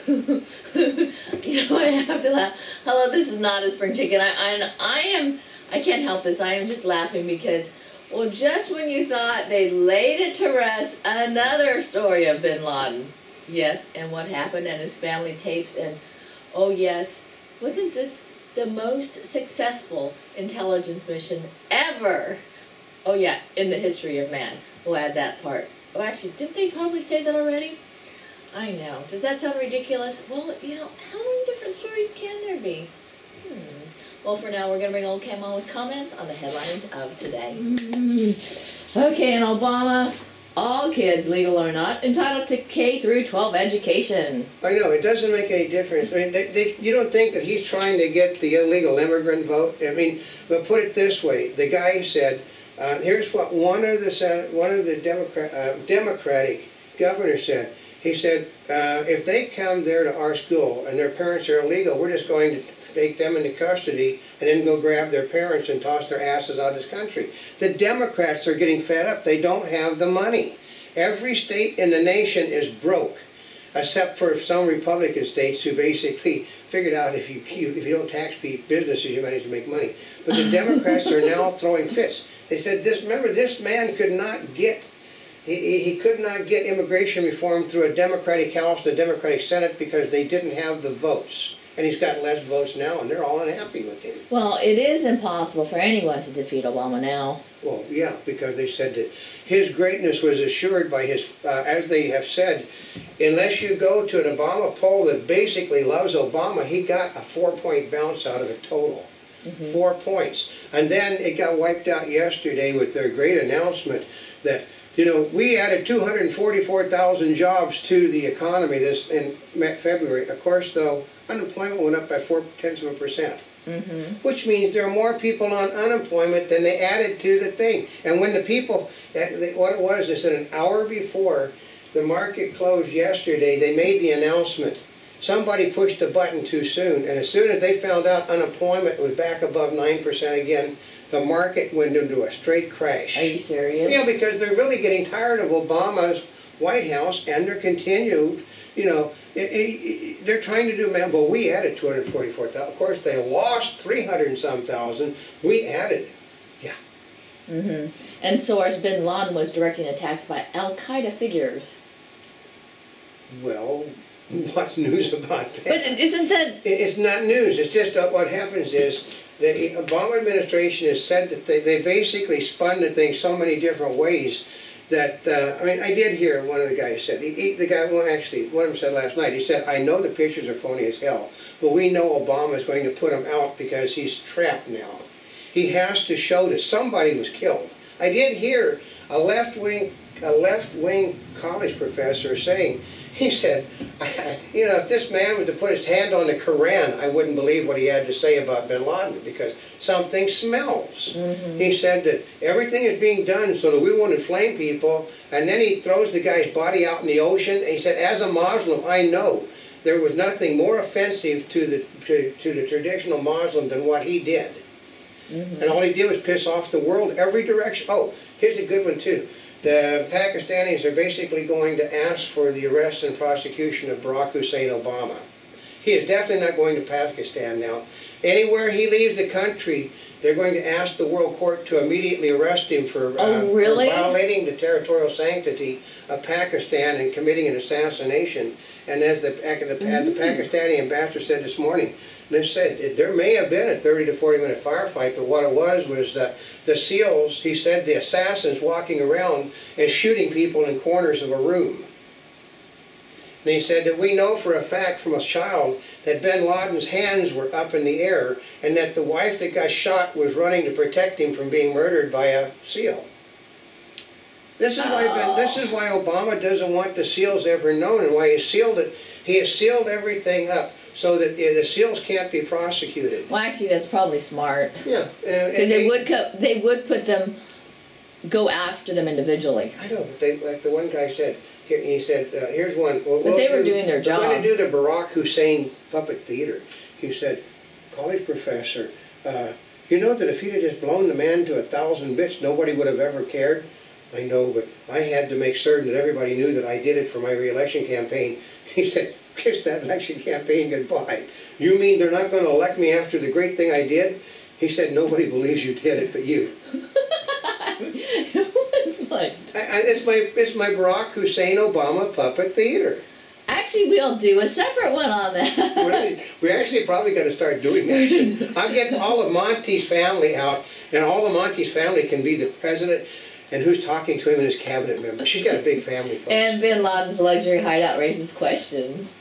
You know, I have to laugh. Hello, this is not a spring chicken. I can't help this. I am just laughing because, well, just when you thought they laid it to rest, another story of Bin Laden. Yes, and what happened, and his family tapes, and oh yes, wasn't this the most successful intelligence mission ever? Oh yeah, in the history of man. We'll add that part. Oh, actually, didn't they probably say that already? I know. Does that sound ridiculous? Well, you know, how many different stories can there be? Well, for now, we're going to bring Oldecam on with comments on the headlines of today. Okay, in Obama, all kids, legal or not, entitled to K through 12 education. I know, it doesn't make any difference. I mean, you don't think that he's trying to get the illegal immigrant vote? I mean, but put it this way. The guy said, here's what one of the Democratic governors said. He said, if they come there to our school and their parents are illegal, we're just going to take them into custody and then go grab their parents and toss their asses out of this country. The Democrats are getting fed up. They don't have the money. Every state in the nation is broke, except for some Republican states who basically figured out if you don't tax businesses, you manage to make money. But the Democrats are now throwing fits. They said, remember, this man could not get He could not get immigration reform through a Democratic House and a Democratic Senate because they didn't have the votes. And he's got less votes now, and they're all unhappy with him. Well, it is impossible for anyone to defeat Obama now. Well, yeah, because they said that his greatness was assured by his, as they have said, unless you go to an Obama poll that basically loves Obama, he got a 4-point bounce out of it total. 4 points. And then it got wiped out yesterday with their great announcement that, you know, we added 244,000 jobs to the economy this in February. Of course, though, unemployment went up by 0.4%. Which means there are more people on unemployment than they added to the thing. And when the people, what it was, they said an hour before the market closed yesterday, they made the announcement. Somebody pushed the button too soon, and as soon as they found out unemployment was back above 9% again, the market went into a straight crash. Are you serious? Yeah, because they're really getting tired of Obama's White House and their continued, you know, they're trying to do, but we added 244,000. Of course, they lost 300 and some thousand. We added, yeah. And source Bin Laden was directing attacks by Al-Qaeda figures. Well, what's news about that? But isn't that... It's not news. It's just what happens is the Obama administration has said that they basically spun the thing so many different ways that, I mean, I did hear one of the guys said, the guy, well, actually, one of them said last night, he said, I know the pictures are phony as hell, but we know Obama is going to put them out because he's trapped now. He has to show that somebody was killed. I did hear a left-wing college professor saying, he said, you know, if this man was to put his hand on the Koran, I wouldn't believe what he had to say about Bin Laden because something smells. He said that everything is being done so that we won't inflame people, and then he throws the guy's body out in the ocean, and he said, as a Muslim, I know there was nothing more offensive to the traditional Muslim than what he did. And all he did was piss off the world every direction. Oh, here's a good one too. The Pakistanis are basically going to ask for the arrest and prosecution of Barack Hussein Obama. He is definitely not going to Pakistan now. Anywhere he leaves the country, they're going to ask the world court to immediately arrest him for, for violating the territorial sanctity of Pakistan and committing an assassination. And as the Pakistani ambassador said this morning, they said there may have been a 30 to 40 minute firefight, but what it was the SEALs, he said, the assassins walking around and shooting people in corners of a room. And he said that we know for a fact from a child that Bin Laden's hands were up in the air and that the wife that got shot was running to protect him from being murdered by a SEAL. This is why Obama doesn't want the SEALs ever known, and why he sealed it. He has sealed everything up so that the SEALs can't be prosecuted. Well, actually, that's probably smart. Yeah, because they would put them, go after them individually. I know, but they, like the one guy said. He said, here's one. But they were doing their job. We're going to do the Barack Hussein puppet theater. He said, college professor, you know that if he'd have just blown the man to 1,000 bits, nobody would have ever cared? I know, but I had to make certain that everybody knew that I did it for my re-election campaign. He said, kiss that election campaign goodbye. You mean they're not going to elect me after the great thing I did? He said, nobody believes you did it but you. It was like... It's my Barack Hussein Obama puppet theater. Actually, we'll do a separate one on that. We actually probably got to start doing that. I'll get all of Monty's family out, and all of Monty's family can be the president, and who's talking to him and his cabinet members. She's got a big family, folks. And Bin Laden's luxury hideout raises questions.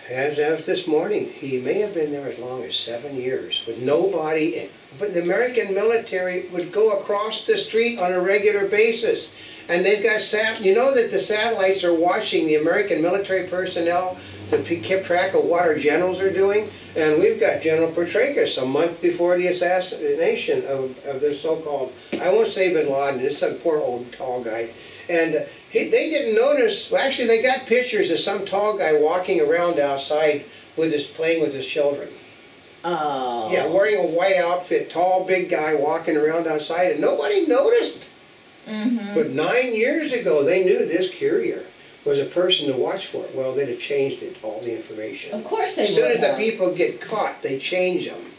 As of this morning, he may have been there as long as 7 years with nobody in. But the American military would go across the street on a regular basis. And they've got you know that the satellites are watching the American military personnel to keep track of what our generals are doing. And we've got General Petraeus a month before the assassination of this so-called, I won't say Bin Laden, this some poor old tall guy. And they didn't notice, well, actually they got pictures of some tall guy walking around outside playing with his children. Oh. Yeah, wearing a white outfit, tall, big guy walking around outside, and nobody noticed. Mm-hmm. But 9 years ago, they knew this courier was a person to watch for. Well, they'd have changed it, all the information. Of course they would. As soon as the people get caught, they change them.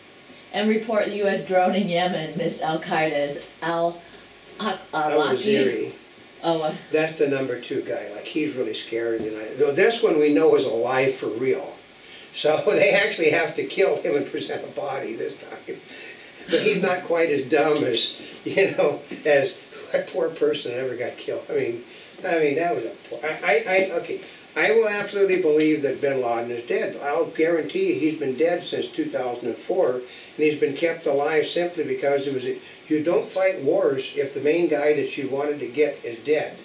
And report the U.S. drone in Yemen missed Al-Qaeda's Al-Waziri. Oh, That's the #2 guy. Like, he's really scared of the United States. Well, this one we know is alive for real. So they actually have to kill him and present a body this time. But he's not quite as dumb as, as that poor person that ever got killed. I mean, that was a poor... Okay, I will absolutely believe that Bin Laden is dead. I'll guarantee you he's been dead since 2004, and he's been kept alive simply because you don't fight wars if the main guy that you wanted to get is dead.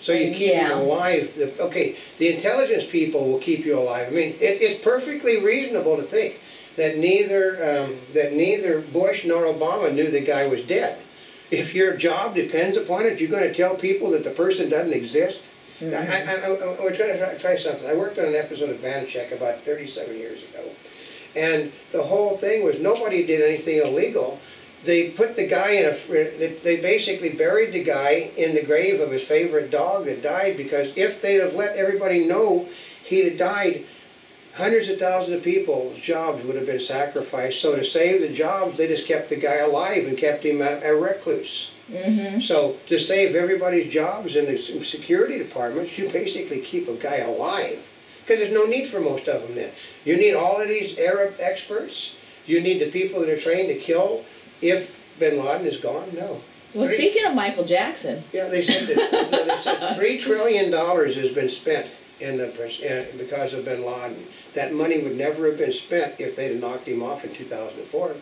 So you keep him alive. Okay, the intelligence people will keep you alive. I mean, it's perfectly reasonable to think that neither Bush nor Obama knew the guy was dead. If your job depends upon it, you're going to tell people that the person doesn't exist? Mm-hmm. We're trying to try something. I worked on an episode of Banachek about 37 years ago. And the whole thing was nobody did anything illegal. They put the guy they basically buried the guy in the grave of his favorite dog that died, because if they'd have let everybody know he'd have died, hundreds of thousands of people's jobs would have been sacrificed. So to save the jobs, they just kept the guy alive and kept him a recluse. Mm-hmm. So to save everybody's jobs in the security departments, you basically keep a guy alive. Because there's no need for most of them then. You need all of these Arab experts. You need the people that are trained to kill if Bin Laden is gone. No. Well, speaking of Michael Jackson. Yeah, they said $3 trillion has been spent because of Bin Laden. That money would never have been spent if they'd have knocked him off in 2004.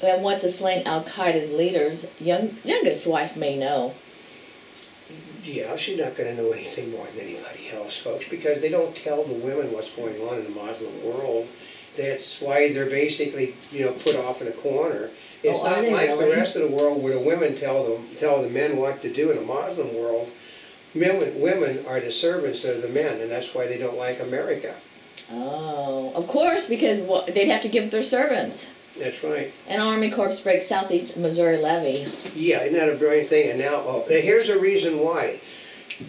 And what the slain Al-Qaeda's leader's youngest wife may know. Yeah, she's not going to know anything more than anybody else, folks, because they don't tell the women what's going on in the Muslim world. That's why they're basically, put off in a corner. It's not like the rest of the world where the women tell the men what to do. In the Muslim world, women are the servants of the men, and that's why they don't like America. Oh, of course, because they'd have to give their servants. That's right. An Army Corps breaks Southeast Missouri levee. Yeah, isn't that a brilliant thing? And now, here's a reason why.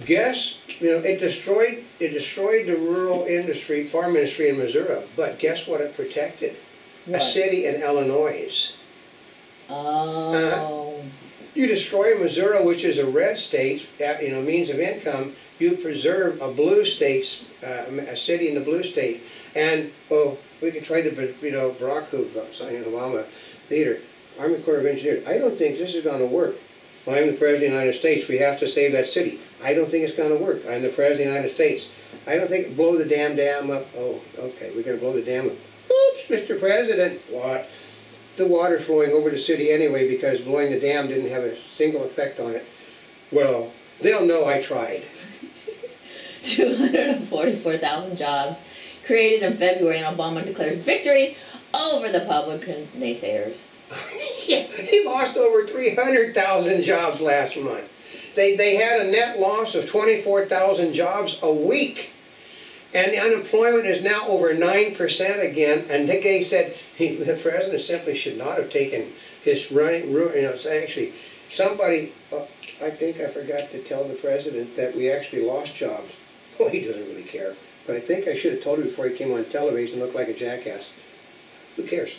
Guess, it destroyed the rural industry, farm industry in Missouri. But guess what it protected? What? A city in Illinois. Oh. You destroy Missouri, which is a red state, means of income. You preserve a blue state, a city in the blue state, and we could try the Barack Obama theater, Army Corps of Engineers. I don't think this is going to work. I'm the President of the United States. We have to save that city. I don't think it's going to work. I'm the President of the United States. I don't think blow the damn dam up. Oh, okay, we're going to blow the dam up. Oops, Mr. President. What? The water's flowing over the city anyway because blowing the dam didn't have a single effect on it. Well, they'll know I tried. 244,000 jobs created in February, and Obama declares victory over the Republican naysayers. Yeah, he lost over 300,000 jobs last month. They had a net loss of 24,000 jobs a week. And the unemployment is now over 9% again. And Nick said the president simply should not have taken his running. Actually, somebody, I think I forgot to tell the president that we actually lost jobs. Well, he doesn't really care. But I think I should have told him before he came on television and looked like a jackass. Who cares?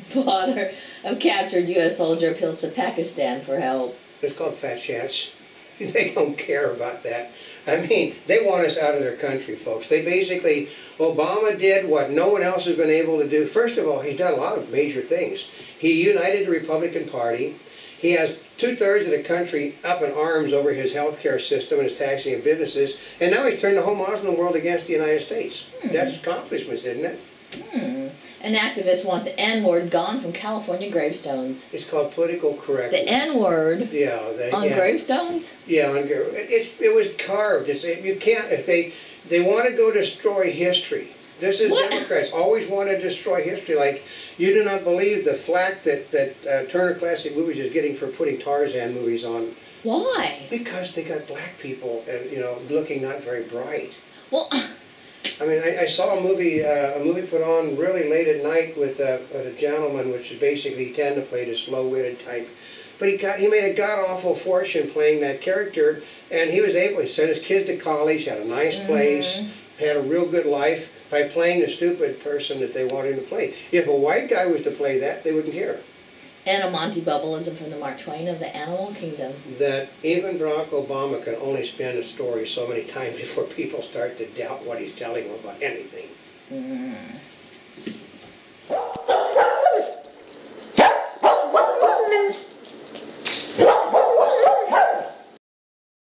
Father of captured U.S. soldier appeals to Pakistan for help. It's called fat chance. They don't care about that. I mean, they want us out of their country, folks. They basically, Obama did what no one else has been able to do. First of all, he's done a lot of major things. He united the Republican Party. He has 2/3 of the country up in arms over his health care system and his taxing of businesses. And now he's turned the whole Muslim world against the United States. That's accomplishments, isn't it? An activist want the N-word gone from California gravestones. It's called political correctness. The N-word? Yeah. On gravestones? Yeah, it was carved. You can't, if they want to go destroy history. This is what? Democrats always want to destroy history. Like, you do not believe the flack that Turner Classic Movies is getting for putting Tarzan movies on. Why? Because they got black people, looking not very bright. Well, I mean, I saw a movie put on really late at night with a gentleman, which is basically tend to play the slow-witted type. But he made a god-awful fortune playing that character, and he was able to send his kids to college, had a nice place, had a real good life by playing the stupid person that they wanted him to play. If a white guy was to play that, they wouldn't care. And a Monty Bubbleism from the Mark Twain of the Animal Kingdom. That even Barack Obama can only spin a story so many times before people start to doubt what he's telling them about anything.